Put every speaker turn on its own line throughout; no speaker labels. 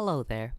Hello there.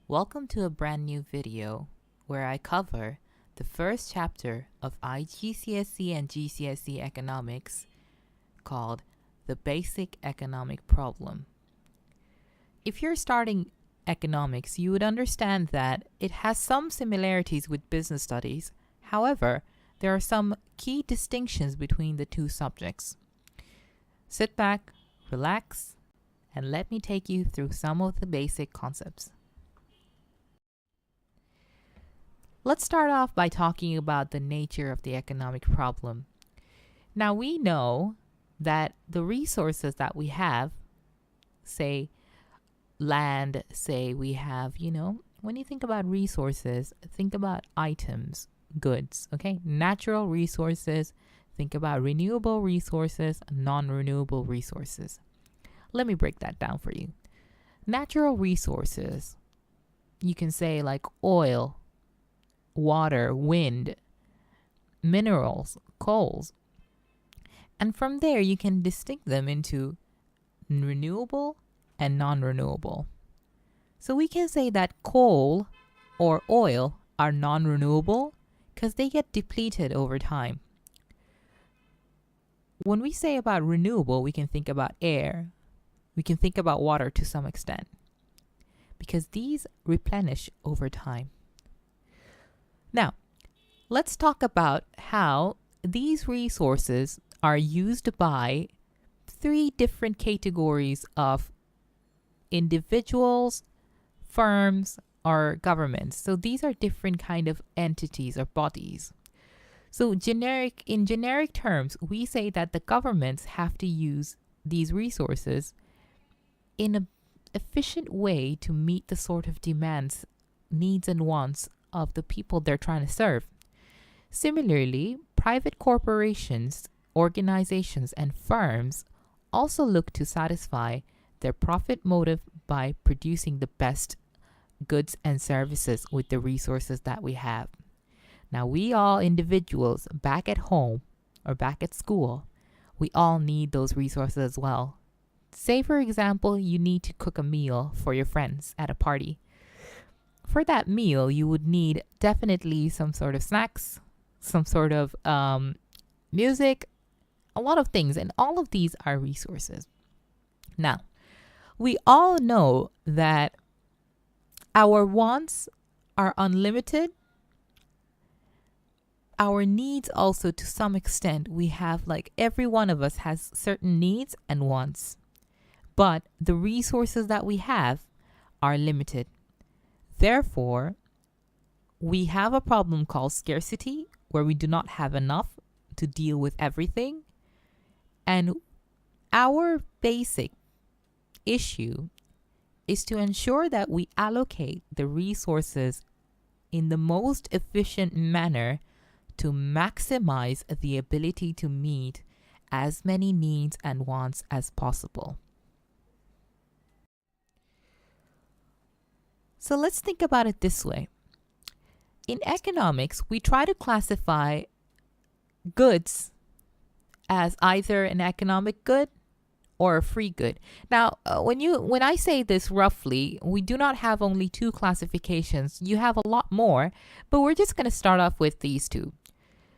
Welcome to a brand new video where I cover the first chapter of IGCSE and GCSE Economics called The Basic Economic Problem. If you're starting economics, you would understand that it has some similarities with business studies. However, there are some key distinctions between the two subjects. Sit back, relax, and let me take you through some of the basic concepts. Let's start off by talking about the nature of the economic problem. Now we know that the resources that we have, say land, say we have, when you think about resources, think about items, goods, okay? Natural resources, think about renewable resources, non-renewable resources. Let me break that down for you. Natural resources, you can say like oil, water, wind, minerals, coals. And from there, you can distinct them into renewable and non-renewable. So we can say that coal or oil are non-renewable because they get depleted over time. When we say about renewable, we can think about air. We can think about water to some extent because these replenish over time. Now, let's talk about how these resources are used by three different categories of individuals, firms, or governments. So these are different kind of entities or bodies. So in generic terms, we say that the governments have to use these resources in an efficient way to meet the sort of demands, needs, and wants of the people they're trying to serve. Similarly, private corporations, organizations, and firms also look to satisfy their profit motive by producing the best goods and services with the resources that we have. Now, we all individuals back at home or back at school, we all need those resources as well. Say, for example, you need to cook a meal for your friends at a party. For that meal, you would need definitely some sort of snacks, some sort of music, a lot of things, and all of these are resources. Now, we all know that our wants are unlimited. Our needs also, to some extent, we have, like, every one of us has certain needs and wants. But the resources that we have are limited. Therefore, we have a problem called scarcity, where we do not have enough to deal with everything. And our basic issue is to ensure that we allocate the resources in the most efficient manner to maximize the ability to meet as many needs and wants as possible. So let's think about it this way. In economics, we try to classify goods as either an economic good or a free good. Now, when I say this roughly, we do not have only two classifications. You have a lot more, but we're just going to start off with these two.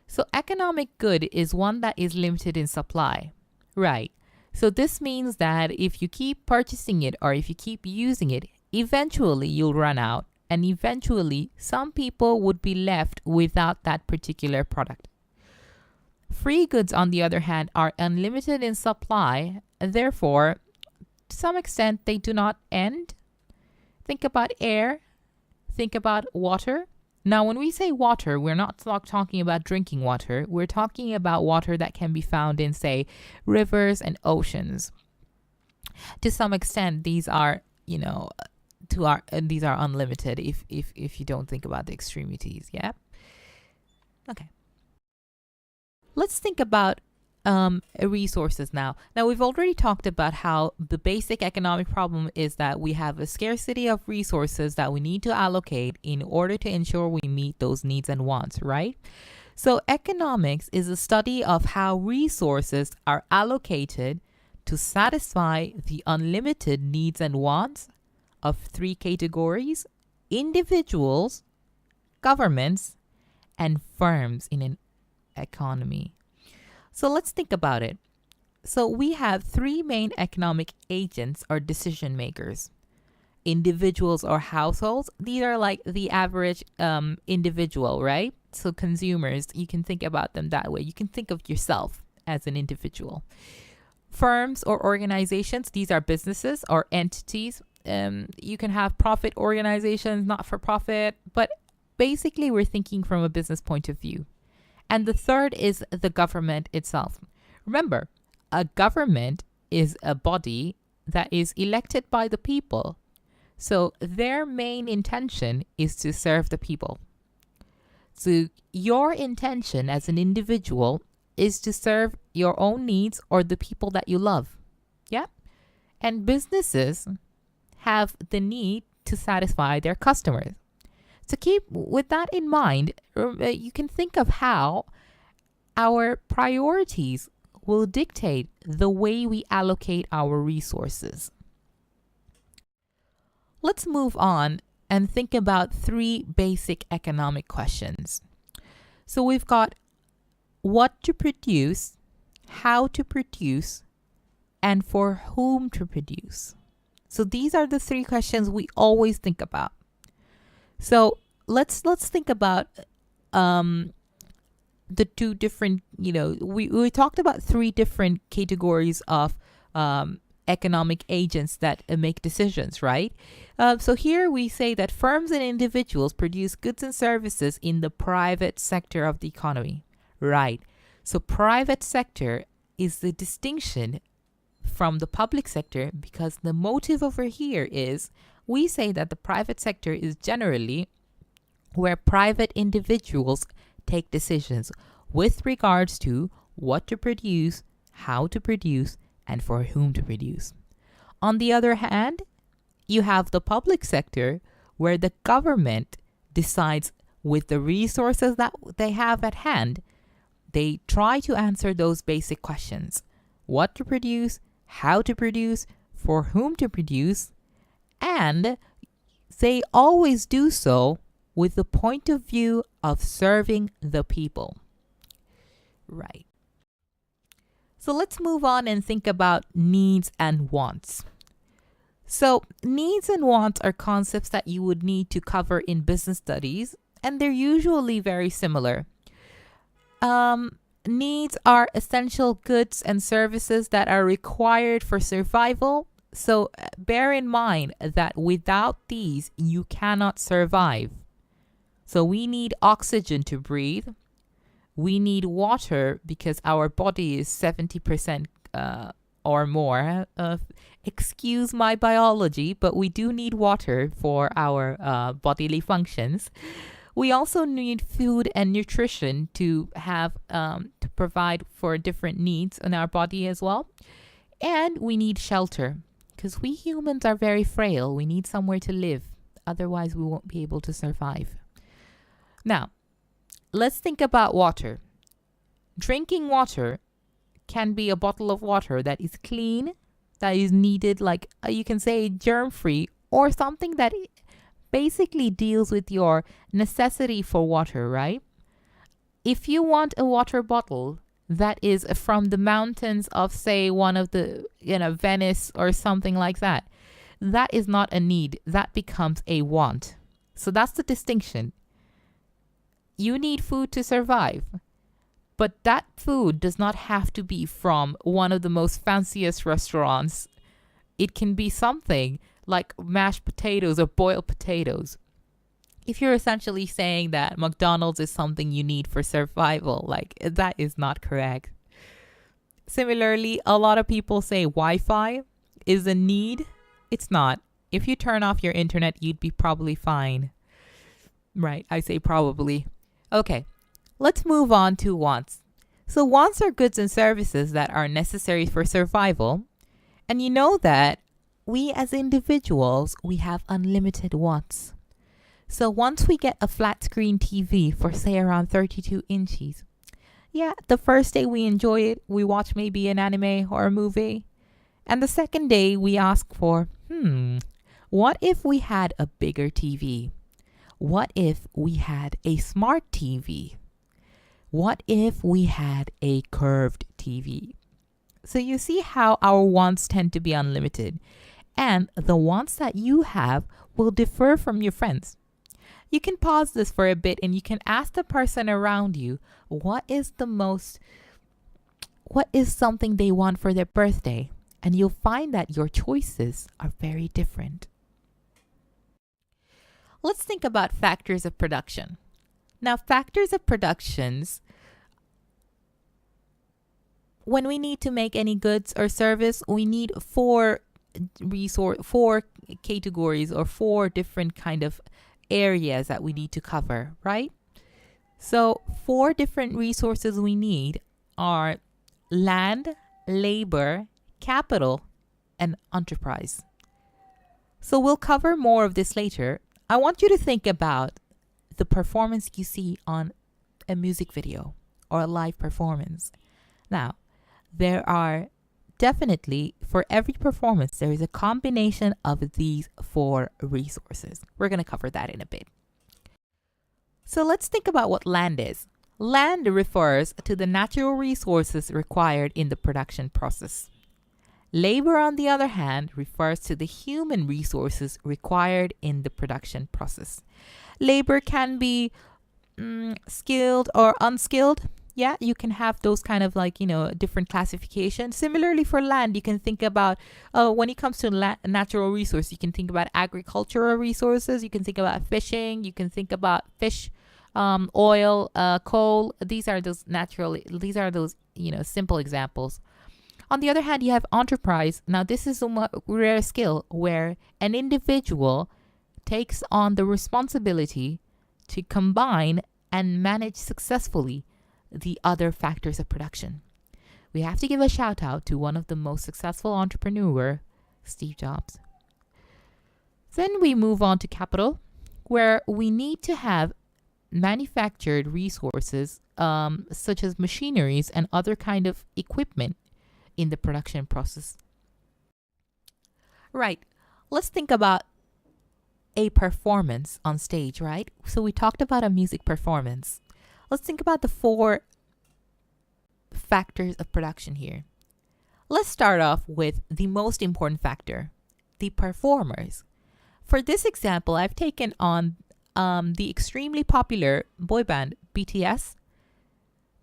So economic good is one that is limited in supply, right? So this means that if you keep purchasing it or if you keep using it, eventually you'll run out, and eventually some people would be left without that particular product. Free goods, on the other hand, are unlimited in supply, and therefore, to some extent, they do not end. Think about air, think about water. Now, when we say water, we're not talking about drinking water. We're talking about water that can be found in, say, rivers and oceans. To some extent, these are, these are unlimited if you don't think about the extremities. Yeah. Okay. Let's think about resources now. Now, we've already talked about how the basic economic problem is that we have a scarcity of resources that we need to allocate in order to ensure we meet those needs and wants, right? So economics is a study of how resources are allocated to satisfy the unlimited needs and wants of three categories: individuals, governments, and firms in an economy. So let's think about it. So we have three main economic agents or decision makers. Individuals or households, these are like the average individual, right? So consumers, you can think about them that way. You can think of yourself as an individual. Firms or organizations, these are businesses or entities. You can have profit organizations, not for profit, but basically we're thinking from a business point of view. And the third is the government itself. Remember, a government is a body that is elected by the people. So their main intention is to serve the people. So your intention as an individual is to serve your own needs or the people that you love. Yeah? And businesses have the need to satisfy their customers. So keep with that in mind, you can think of how our priorities will dictate the way we allocate our resources. Let's move on and think about three basic economic questions. So we've got what to produce, how to produce, and for whom to produce. So these are the three questions we always think about. So let's think about the two different, we talked about three different categories of economic agents that make decisions, right? So here we say that firms and individuals produce goods and services in the private sector of the economy, right? So private sector is the distinction from the public sector, because the motive over here is we say that the private sector is generally where private individuals take decisions with regards to what to produce, how to produce, and for whom to produce. On the other hand, you have the public sector where the government decides with the resources that they have at hand. They try to answer those basic questions: what to produce, how to produce, for whom to produce, and they always do so with the point of view of serving the people. Right. So let's move on and think about needs and wants. So needs and wants are concepts that you would need to cover in business studies, and they're usually very similar. Needs are essential goods and services that are required for survival. So bear in mind that without these, you cannot survive. So we need oxygen to breathe. We need water because our body is 70% or more. Excuse my biology, but we do need water for our bodily functions. We also need food and nutrition to have to provide for different needs in our body as well. And we need shelter because we humans are very frail. We need somewhere to live. Otherwise, we won't be able to survive. Now, let's think about water. Drinking water can be a bottle of water that is clean, that is needed, like you can say germ-free, or something that basically deals with your necessity for water, right? If you want a water bottle that is from the mountains of, say, one of the, Venice or something like that, that is not a need. That becomes a want. So that's the distinction. You need food to survive, but that food does not have to be from one of the most fanciest restaurants. It can be something like mashed potatoes or boiled potatoes. If you're essentially saying that McDonald's is something you need for survival, like that is not correct. Similarly, a lot of people say Wi-Fi is a need. It's not. If you turn off your internet, you'd be probably fine. Right, I say probably. Okay, let's move on to wants. So wants are goods and services that are necessary for survival. And you know that we as individuals, we have unlimited wants. So once we get a flat screen TV for say around 32 inches, yeah, the first day we enjoy it, we watch maybe an anime or a movie. And the second day we ask for, What if we had a bigger TV? What if we had a smart TV? What if we had a curved TV? So you see how our wants tend to be unlimited, and the wants that you have will differ from your friends. You can pause this for a bit and you can ask the person around you, what is something they want for their birthday? And you'll find that your choices are very different. Let's think about factors of production. Now, factors of productions, when we need to make any goods or service, we need four categories or four different kind of areas that we need to cover, right? So 4 different resources we need are land, labor, capital, and enterprise. So we'll cover more of this later. I want you to think about the performance you see on a music video or a live performance. Now, there are definitely, for every performance, there is a combination of these 4 resources. We're going to cover that in a bit. So let's think about what land is. Land refers to the natural resources required in the production process. Labor, on the other hand, refers to the human resources required in the production process. Labor can be skilled or unskilled. Yeah, you can have those kind of different classifications. Similarly for land, you can think about, when it comes to natural resource, you can think about agricultural resources. You can think about fishing. You can think about fish, oil, coal. These are those simple examples. On the other hand, you have enterprise. Now, this is a rare skill where an individual takes on the responsibility to combine and manage successfully the other factors of production. We have to give a shout out to one of the most successful entrepreneur, Steve Jobs. Then we move on to capital, where we need to have manufactured resources such as machineries and other kind of equipment in the production process. Right, let's think about a performance on stage, right? So we talked about a music performance. Let's think about the 4 factors of production here. Let's start off with the most important factor, the performers. For this example, I've taken on the extremely popular boy band BTS.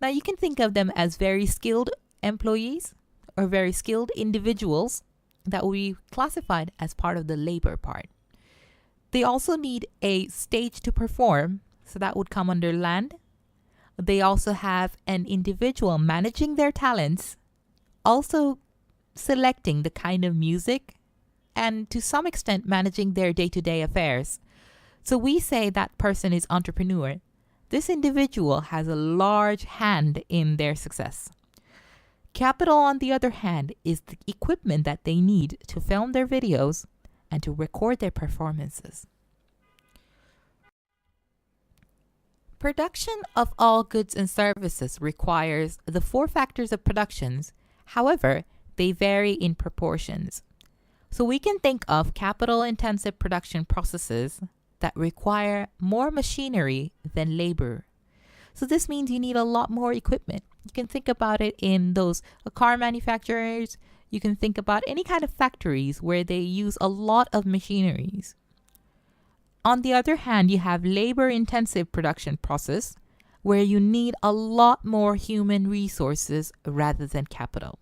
Now you can think of them as very skilled employees or very skilled individuals that we classified as part of the labor part. They also need a stage to perform, so that would come under land. They also have an individual managing their talents, also selecting the kind of music, and to some extent managing their day-to-day affairs. So we say that person is entrepreneur. This individual has a large hand in their success. Capital, on the other hand, is the equipment that they need to film their videos and to record their performances. Production of all goods and services requires the 4 factors of productions. However, they vary in proportions. So we can think of capital-intensive production processes that require more machinery than labor. So this means you need a lot more equipment. You can think about it in those car manufacturers. You can think about any kind of factories where they use a lot of machineries. On the other hand, you have labor-intensive production process where you need a lot more human resources rather than capital.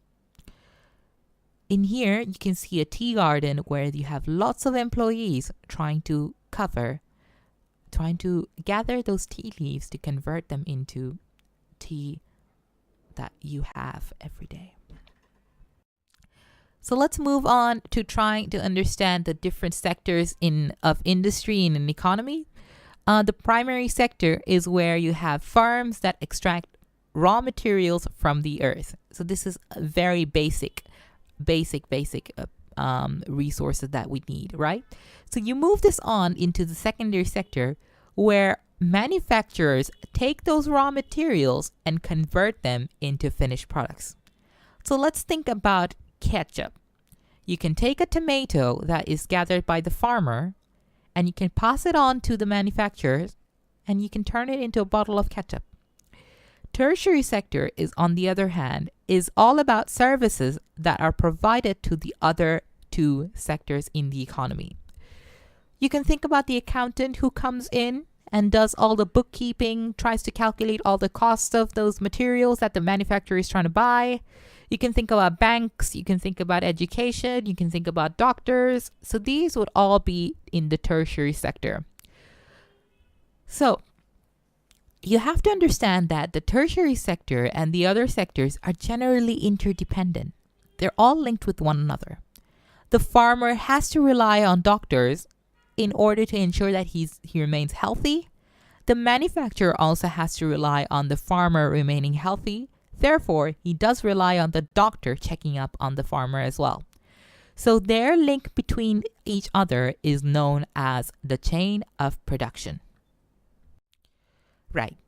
In here, you can see a tea garden where you have lots of employees trying to gather those tea leaves to convert them into tea that you have every day. So let's move on to trying to understand the different sectors of industry and in economy. The primary sector is where you have farms that extract raw materials from the earth. So this is a very basic resources that we need, right? So you move this on into the secondary sector where manufacturers take those raw materials and convert them into finished products. So let's think about ketchup. You can take a tomato that is gathered by the farmer and you can pass it on to the manufacturers and you can turn it into a bottle of ketchup. Tertiary sector is, on the other hand, is all about services that are provided to the other two sectors in the economy. You can think about the accountant who comes in and does all the bookkeeping, tries to calculate all the costs of those materials that the manufacturer is trying to buy. You can think about banks, you can think about education, you can think about doctors. So these would all be in the tertiary sector. So you have to understand that the tertiary sector and the other sectors are generally interdependent. They're all linked with one another. The farmer has to rely on doctors in order to ensure that he remains healthy. The manufacturer also has to rely on the farmer remaining healthy. Therefore, he does rely on the doctor checking up on the farmer as well. So their link between each other is known as the chain of production. Right.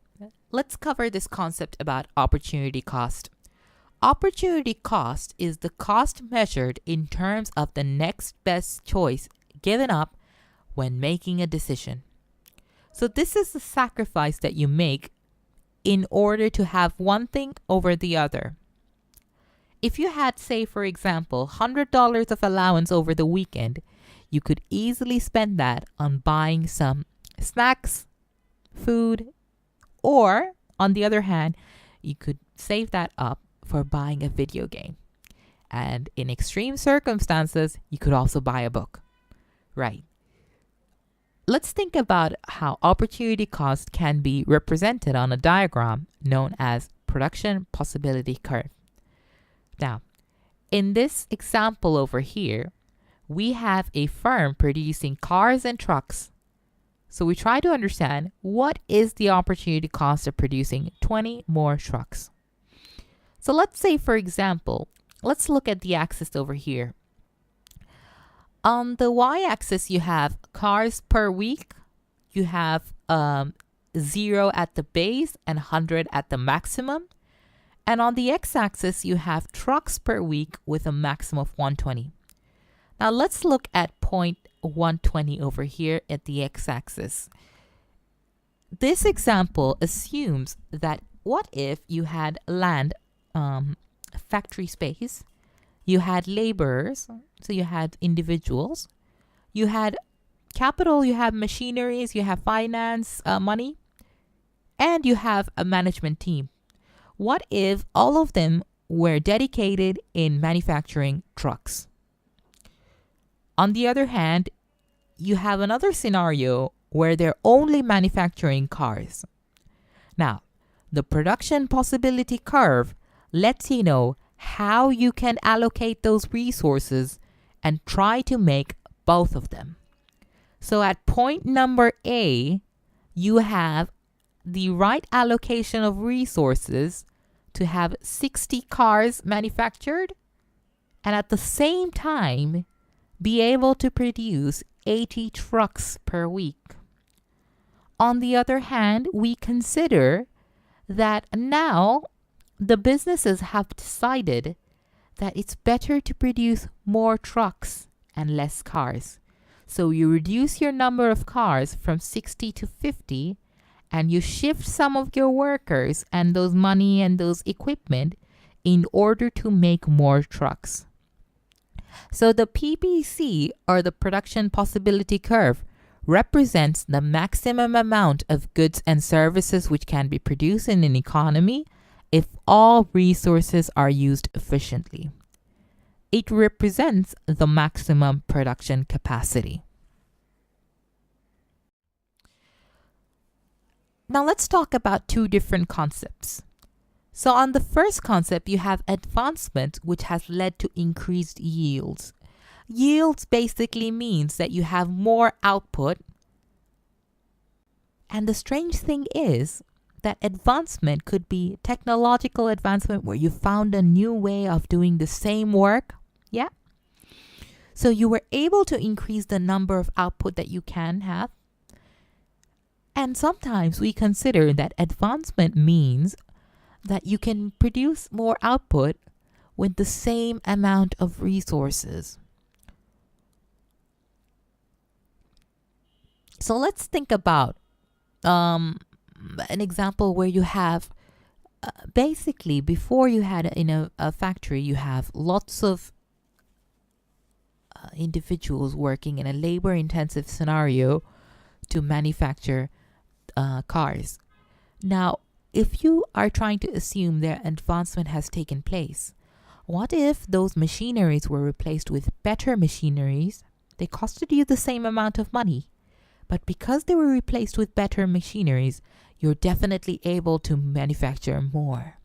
Let's cover this concept about opportunity cost. Opportunity cost is the cost measured in terms of the next best choice given up when making a decision. So this is the sacrifice that you make in order to have one thing over the other. If you had, say, for example, $100 of allowance over the weekend, you could easily spend that on buying some snacks, food, or on the other hand, you could save that up for buying a video game. And in extreme circumstances, you could also buy a book. Right. Let's think about how opportunity cost can be represented on a diagram known as production possibility curve. Now, in this example over here, we have a firm producing cars and trucks. So we try to understand what is the opportunity cost of producing 20 more trucks. So let's say, for example, let's look at the axis over here. On the y-axis, you have cars per week. You have 0 at the base and 100 at the maximum. And on the x-axis, you have trucks per week with a maximum of 120. Now let's look at point 120 over here at the x-axis. This example assumes that what if you had land, factory space, you had laborers, so you had individuals, you had capital, you have machineries, you have finance, money, and you have a management team. What if all of them were dedicated in manufacturing trucks? On the other hand, you have another scenario where they're only manufacturing cars. Now, the production possibility curve lets you know how you can allocate those resources and try to make both of them. So at point number A, you have the right allocation of resources to have 60 cars manufactured and at the same time be able to produce 80 trucks per week. On the other hand, we consider that now the businesses have decided that it's better to produce more trucks and less cars. So you reduce your number of cars from 60 to 50 and you shift some of your workers and those money and those equipment in order to make more trucks. So the PPC, or the production possibility curve, represents the maximum amount of goods and services which can be produced in an economy if all resources are used efficiently. It represents the maximum production capacity. Now let's talk about two different concepts. So on the first concept, you have advancement, which has led to increased yields. Yields basically means that you have more output. And the strange thing is that advancement could be technological advancement where you found a new way of doing the same work. Yeah. So you were able to increase the number of output that you can have. And sometimes we consider that advancement means that you can produce more output with the same amount of resources. So let's think about an example where you have basically, before you had in a factory, you have lots of individuals working in a labor intensive scenario to manufacture cars. Now, if you are trying to assume their advancement has taken place, what if those machineries were replaced with better machineries? They costed you the same amount of money, but because they were replaced with better machineries, you're definitely able to manufacture more.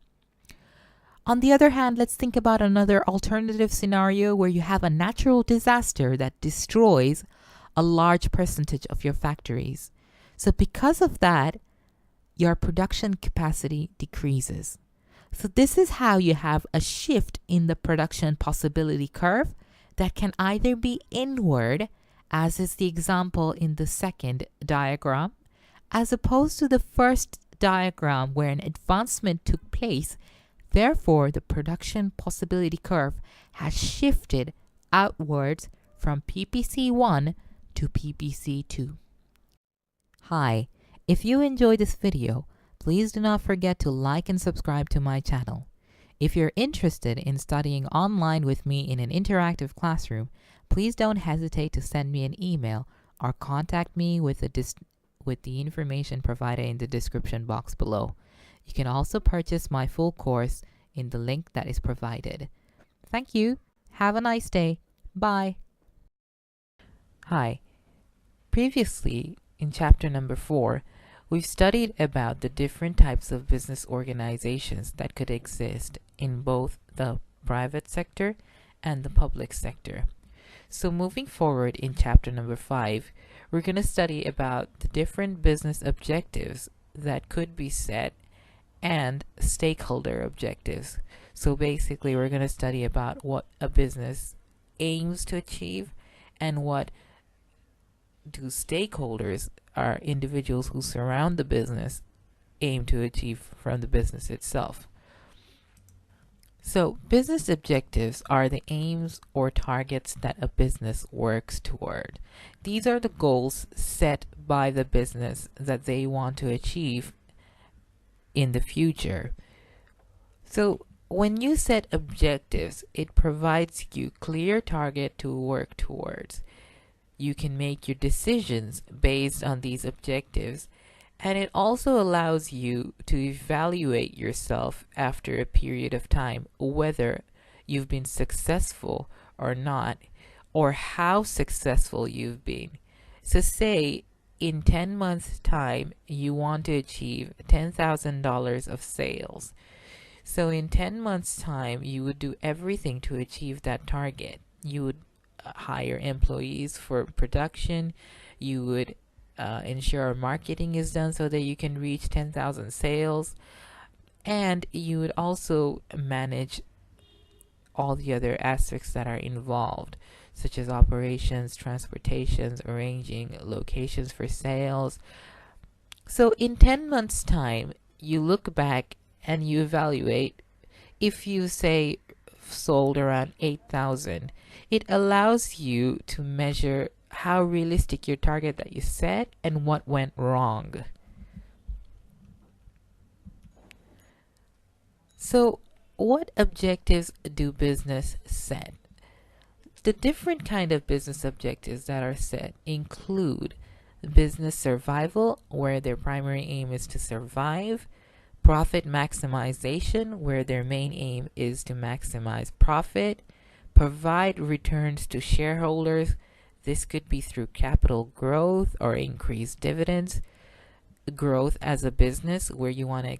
On the other hand, let's think about another alternative scenario where you have a natural disaster that destroys a large percentage of your factories. So because of that, your production capacity decreases. So this is how you have a shift in the production possibility curve that can either be inward, as is the example in the second diagram, as opposed to the first diagram where an advancement took place. Therefore, the production possibility curve has shifted outwards from PPC1 to PPC2. Hi, if you enjoyed this video, please do not forget to like and subscribe to my channel. If you're interested in studying online with me in an interactive classroom, please don't hesitate to send me an email or contact me with the information provided in the description box below. You can also purchase my full course in the link that is provided. Thank you. Have a nice day. Bye. Hi. Previously, in chapter number 4, we've studied about the different types of business organizations that could exist in both the private sector and the public sector. So moving forward in chapter number 5, we're going to study about the different business objectives that could be set and stakeholder objectives. So basically, we're going to study about what a business aims to achieve and what do stakeholders, are individuals who surround the business, aim to achieve from the business itself. So business objectives are the aims or targets that a business works toward. These are the goals set by the business that they want to achieve in the future. So when you set objectives, it provides you clear target to work towards. You can make your decisions based on these objectives, and it also allows you to evaluate yourself after a period of time, whether you've been successful or not, or how successful you've been. So say in 10 months time you want to achieve $10,000 of sales. So in 10 months time you would do everything to achieve that target. You would hire employees for production. You would ensure marketing is done so that you can reach 10,000 sales, and you would also manage all the other aspects that are involved, such as operations, transportations, arranging locations for sales. So in 10 months time you look back and you evaluate. If you say sold around 8,000, it allows you to measure how realistic your target that you set and what went wrong. So what objectives do business set? The different kind of business objectives that are set include business survival, where their primary aim is to survive; profit maximization, where their main aim is to maximize profit; provide returns to shareholders. This could be through capital growth or increased dividends; growth as a business, where you want to